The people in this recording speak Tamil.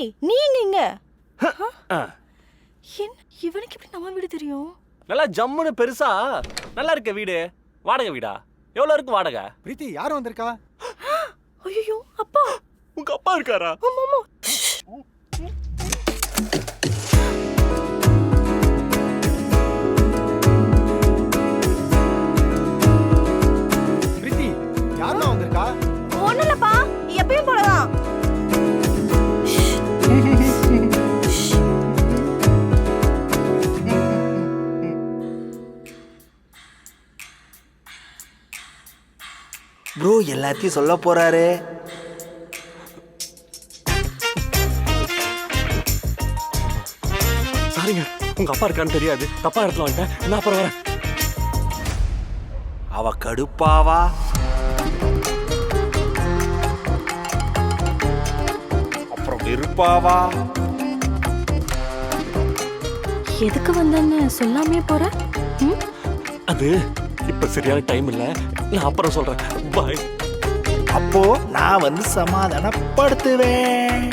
ஏய் நீ எங்க ஆ, என்ன இவனுக்கு எப்படி நம்ம வீடு தெரியும்? நல்லா ஜம்முன்னு பெருசா நல்லா இருக்க வீடு. வாடகை வீடா? எவ்வளவு இருக்கு வாடகை? பிரீத்தி யார் வந்திருக்கா? ஐயோ அப்பா. உங்க அப்பா இருக்காரா? ஆமா ஆமா. பிரீத்தி யாரா வந்திருக்கா? ஒண்ணும் இல்லப்பா, எப்பயும் போலதான். ப்ரோ எல்லாத்தையும் சொல்ல போறாரு. சாரிங்க, உங்க அப்பா இருக்கான்னு தெரியாது. தப்பா இடத்துல வந்துட்டேன். நான் அப்புறம் வரேன். அவ கடுப்பாவா? அப்புறம் வெறுப்பாவா? எதுக்கு வந்தேன்னு சொல்லாமே போற? அது இப்ப சரியான டைம் இல்ல. நான் அப்புறம் சொல்றேன். பாய். அப்போ நான் வந்து சமாதானப்படுத்துவேன்.